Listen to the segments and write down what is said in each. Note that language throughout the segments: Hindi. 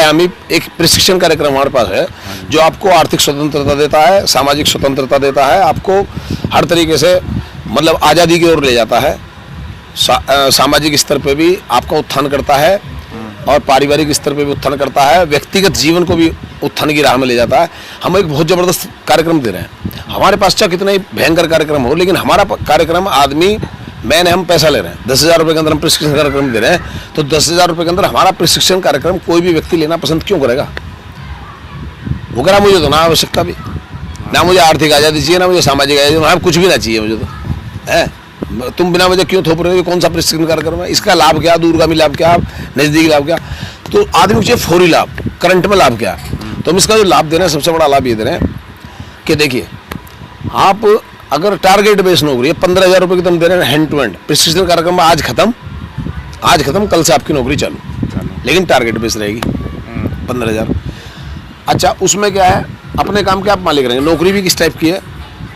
बहुआयामी एक प्रशिक्षण कार्यक्रम हमारे पास है जो आपको आर्थिक स्वतंत्रता देता है, सामाजिक स्वतंत्रता देता है, आपको हर तरीके से मतलब आज़ादी की ओर ले जाता है। सामाजिक स्तर पे भी आपका उत्थान करता है और पारिवारिक स्तर पे भी उत्थान करता है, व्यक्तिगत जीवन को भी उत्थान की राह में ले जाता है। हम एक बहुत ज़बरदस्त कार्यक्रम दे रहे हैं। हमारे पास चाहे कितना ही भयंकर कार्यक्रम हो, लेकिन हमारा कार्यक्रम आदमी मैंने हम पैसा ले रहे हैं, 10,000 रुपये के अंदर हम प्रशिक्षण कार्यक्रम दे रहे हैं। तो 10,000 रुपये के अंदर हमारा प्रशिक्षण कार्यक्रम कोई भी व्यक्ति लेना पसंद क्यों करेगा? वो कह रहा मुझे तो ना आवश्यकता भी, ना मुझे आर्थिक आज़ादी चाहिए, ना मुझे सामाजिक आज़ादी, ना कुछ भी ना चाहिए मुझे तो है। तुम बिना वजह क्यों थोप रहे हो? कौन सा प्रशिक्षण कार्यक्रम है? इसका लाभ क्या, दूरगामी लाभ क्या, नज़दीकी लाभ क्या? तो आदमी को चाहिए फौरी लाभ, करंट में लाभ क्या। तो हम इसका जो लाभ दे रहे हैं, सबसे बड़ा लाभ ये दे रहे हैं कि देखिए, आप अगर टारगेट बेस्ड नौकरी है, 15,000 रुपये की तुम दे रहे हैं हैंड टू हैंड। प्रशिक्षण कार्यक्रम आज खत्म, कल से आपकी नौकरी चालू, लेकिन टारगेट बेस्ड रहेगी 15,000। अच्छा, उसमें क्या है, अपने काम के आप मालिक रहेंगे। नौकरी भी किस टाइप की है?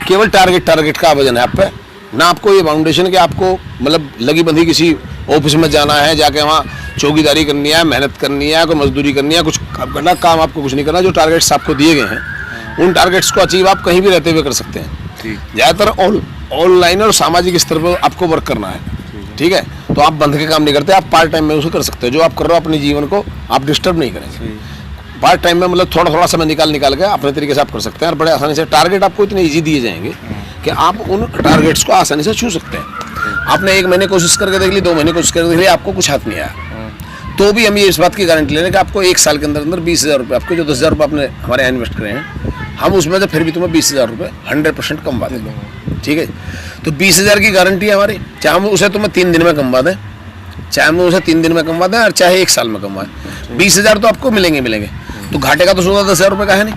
केवल टारगेट का वजन है आप पे, ना आपको ये बाउंडेशन कि आपको मतलब लगी बंधी किसी ऑफिस में जाना है, जाके वहाँ चौकीदारी करनी है, मेहनत करनी है, कोई मजदूरी करनी है, कुछ करना, काम आपको कुछ नहीं करना। जो टारगेट्स आपको दिए गए हैं उन टारगेट्स को अचीव आप कहीं भी रहते हुए कर सकते हैं। ज़्यादातर ऑनलाइन और सामाजिक स्तर पर आपको वर्क करना है, ठीक है। तो आप बंद के काम नहीं करते, आप पार्ट टाइम में उसे कर सकते हो। जो आप कर रहे हो अपने जीवन को आप डिस्टर्ब नहीं करेंगे। पार्ट टाइम में मतलब थोड़ा समय निकाल के अपने तरीके से आप कर सकते हैं और बड़े आसानी से टारगेट आपको इतने ईजी दिए जाएंगे कि आप उन टारगेट्स को आसानी से छू सकते हैं। आपने 1 महीने कोशिश करके देख ली, 2 महीने कोशिश करके देख ली, आपको कुछ हाथ नहीं आया, तो भी हम ये इस बात की गारंटी ले रहे हैं कि आपको 1 साल के अंदर 20,000 रुपये, आपको जो 10,000 रुपये आपने हमारे यहाँ इन्वेस्ट करे हैं, हम उसमें से फिर भी तुम्हें 20,000 रुपये 100% कमवा देंगे, ठीक है। तो 20,000 की गारंटी है हमारी, चाहे हम उसे तुम्हें 3 दिन में कमवा दें, चाहे हम उसे 3 दिन में कमवा दें और चाहे 1 साल में कमवाएं, 20,000 तो आपको मिलेंगे। तो घाटे का तो सौदा 10,000 रुपये का है नहीं।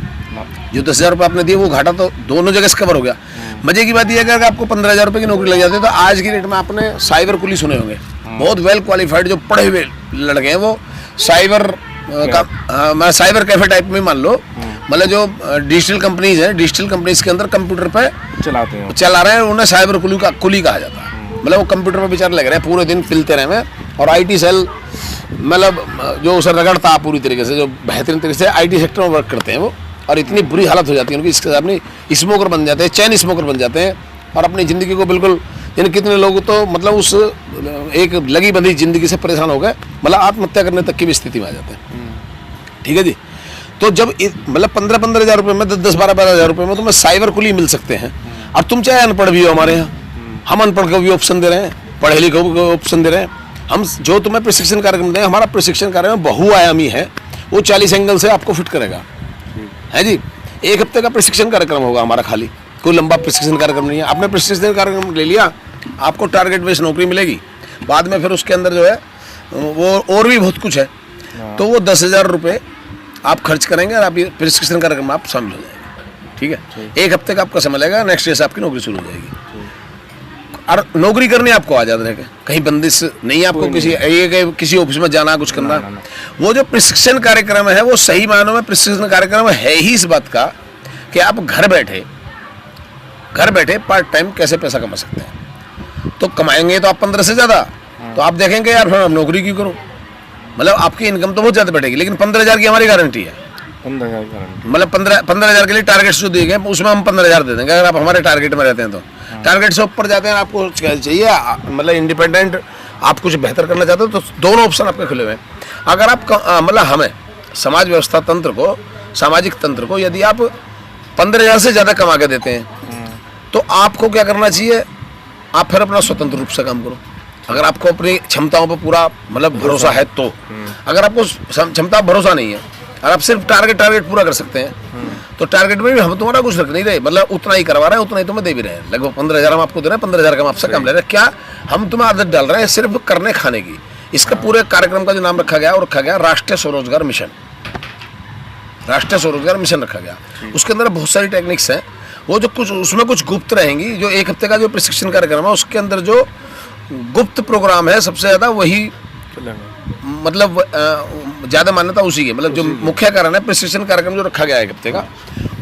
जो 10,000 रुपये आपने दिए वो घाटा तो दोनों जगह से कवर हो गया। मजे की बात यह है कि अगर आपको 15,000 रुपये की नौकरी लग जाती है तो आज की डेट में आपने साइबर कुली सुने होंगे, बहुत वेल क्वालिफाइड जो पढ़े हुए लड़के हैं वो साइबर साइबर कैफे टाइप में मान लो, मतलब जो डिजिटल कंपनीज हैं, डिजिटल कंपनीज के अंदर कंप्यूटर पे चला रहे हैं, उन्हें साइबर कुली कहा जाता है। मतलब वो कंप्यूटर पे बेचारे लग रहे हैं, पूरे दिन पिलते रहे हैं और IT सेल मतलब जो उसे रगड़ता पूरी तरीके से, जो बेहतरीन तरीके से IT सेक्टर में वर्क करते हैं वो, और इतनी बुरी हालत हो जाती है उनकी, इसके साथ अपनी स्मोकर बन जाते हैं, चैन स्मोकर बन जाते हैं और अपनी ज़िंदगी को बिल्कुल, यानी कितने लोग तो मतलब उस एक लगी बंधी ज़िंदगी से परेशान हो गए, मतलब आत्महत्या करने तक की भी स्थिति में आ जाते हैं, ठीक है जी। तो जब मतलब 15,000 रुपये में 10-12 रुपये में तुम्हें साइबर कुली मिल सकते हैं। अब तुम चाहे अनपढ़ भी हो, हमारे यहाँ हम अनपढ़ को भी ऑप्शन दे रहे हैं, पढ़े लिखे को ऑप्शन दे रहे हैं। हम जो तुम्हें प्रशिक्षण कार्यक्रम दें, हमारा प्रशिक्षण कार्यक्रम बहुआयामी है, वो 40 एंगल से आपको फिट करेगा, है जी। 1 हफ्ते का प्रशिक्षण कार्यक्रम होगा हमारा, खाली कोई लंबा प्रशिक्षण कार्यक्रम नहीं है। आपने प्रशिक्षण कार्यक्रम ले लिया, आपको टारगेट बेस्ड नौकरी मिलेगी, बाद में फिर उसके अंदर जो है वो और भी बहुत कुछ है। तो वो 10,000 रुपये आप खर्च करेंगे और आप ये प्रशिक्षण कार्यक्रम आप शामिल हो जाएंगे, ठीक है। 1 हफ्ते का आपका समय लगेगा, नेक्स्ट डे से आपकी नौकरी शुरू हो जाएगी और नौकरी करने आपको आज़ाद रहेगा, कहीं बंदिश नहीं आपको किसी ऑफिस में जाना, कुछ करना। वो जो प्रशिक्षण कार्यक्रम है वो सही मायनों में प्रशिक्षण कार्यक्रम है ही इस बात का कि आप घर बैठे पार्ट टाइम कैसे पैसा कमा सकते हैं। तो कमाएंगे तो आप 15 से ज़्यादा, तो आप देखेंगे यार फिर हम नौकरी क्यों करूँ, मतलब आपकी इनकम तो बहुत ज़्यादा बढ़ेगी, लेकिन 15,000 की हमारी गारंटी है। 15,000 मतलब 15,000 के लिए टारगेट्स जो दिए गए उसमें हम 15,000 दे देंगे अगर आप हमारे टारगेट में रहते हैं। तो टारगेट से ऊपर जाते हैं, आपको चाहिए मतलब इंडिपेंडेंट, आप कुछ बेहतर करना चाहते हो, तो दोनों ऑप्शन आपके खुले हुए हैं। अगर आप मतलब हमें समाज व्यवस्था तंत्र को, सामाजिक तंत्र को यदि आप 15,000 से ज़्यादा कमा के देते हैं तो आपको क्या करना चाहिए, आप फिर अपना स्वतंत्र रूप से काम करो। अगर आपको अपनी क्षमताओं पर पूरा मतलब भरोसा है तो, अगर आपको क्षमता भरोसा नहीं है और आप सिर्फ टारगेट पूरा कर सकते हैं, तो टारगेट में भी हम तुम्हारा कुछ रख नहीं रहे, मतलब उतना ही करवा रहे हैं, उतना ही तुम्हें दे भी रहे हैं। लगभग 15,000 हम आपको दे रहे हैं, 15,000 का हम आपसे कम ले रहे हैं। क्या हम तुम्हें आदत डाल रहे हैं सिर्फ करने खाने की। इसका पूरे कार्यक्रम का जो नाम रखा गया, वो रखा गया राष्ट्रीय स्वरोजगार मिशन। राष्ट्रीय स्वरोजगार मिशन रखा गया। उसके अंदर बहुत सारी टेक्निक्स हैं, वो जो कुछ उसमें कुछ गुप्त रहेंगी। जो 1 हफ्ते का जो प्रशिक्षण कार्यक्रम है उसके अंदर जो गुप्त प्रोग्राम है सबसे ज़्यादा वही मतलब ज़्यादा मान्यता उसी की, मतलब जो मुख्य कारण है प्रशिक्षण कार्यक्रम जो रखा गया है 1 हफ्ते का,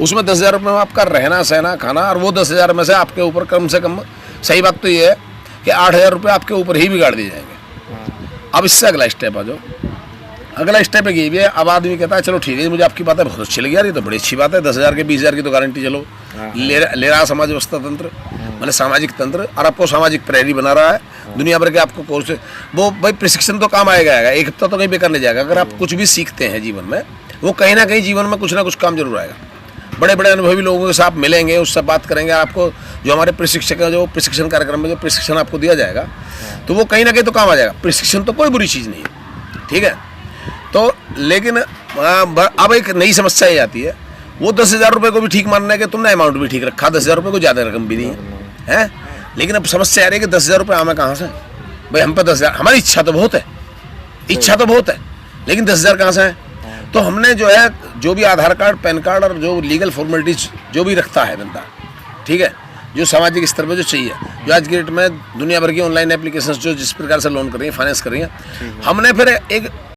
उसमें 10,000 रुपये में आपका रहना सहना खाना, और वो 10,000 में से आपके ऊपर कम से कम, सही बात तो ये है कि 8,000 रुपये आपके ऊपर ही बिगाड़ दिए जाएंगे। अब इससे अगला स्टेप आ जाओ, अगला स्टेप है ये भी है, अब आदमी कहता है चलो ठीक है मुझे आपकी बातें बहुत अच्छी लगी यार, ये तो बड़ी अच्छी बात है, 10,000 के 20,000 की तो गारंटी चलो ले रहा समाज व्यवस्था तंत्र, मतलब सामाजिक तंत्र, और आपको सामाजिक प्रहरी बना रहा है, दुनिया भर के आपको कोर्स, वो भाई प्रशिक्षण तो काम आएगा, एक हफ्ता तो कहीं बेकार नहीं जाएगा। अगर आप कुछ भी सीखते हैं जीवन में, वो कहीं ना कहीं जीवन में कुछ ना कुछ काम जरूर आएगा। बड़े बड़े अनुभवी लोगों के साथ मिलेंगे, उससे बात करेंगे, आपको जो हमारे प्रशिक्षक हैं, जो प्रशिक्षण कार्यक्रम में जो प्रशिक्षण आपको दिया जाएगा, तो वो कहीं ना कहीं तो काम आ जाएगा। प्रशिक्षण तो कोई बुरी चीज़ नहीं है, ठीक है। तो लेकिन अब एक नई समस्या ये आती है, वो 10,000 रुपये को भी ठीक मानना है कि तुमने अमाउंट भी ठीक रखा, 10,000 रुपये को ज़्यादा रकम भी नहीं है, लेकिन अब समस्या आ रही है कि 10,000 रुपये आना कहाँ से? भाई हम पे 10,000, हमारी इच्छा तो बहुत है, इच्छा तो बहुत है, लेकिन 10,000 कहाँ से है? तो हमने जो है, जो भी आधार कार्ड, पैन कार्ड और जो लीगल फॉर्मेलिटीज जो भी रखता है बंदा, ठीक है, जो सामाजिक स्तर पर जो चाहिए, जो आज की डेट में दुनिया भर की ऑनलाइन एप्लीकेशंस जो जिस प्रकार से लोन कर रही हैं, फाइनेंस कर रही हैं, हमने फिर एक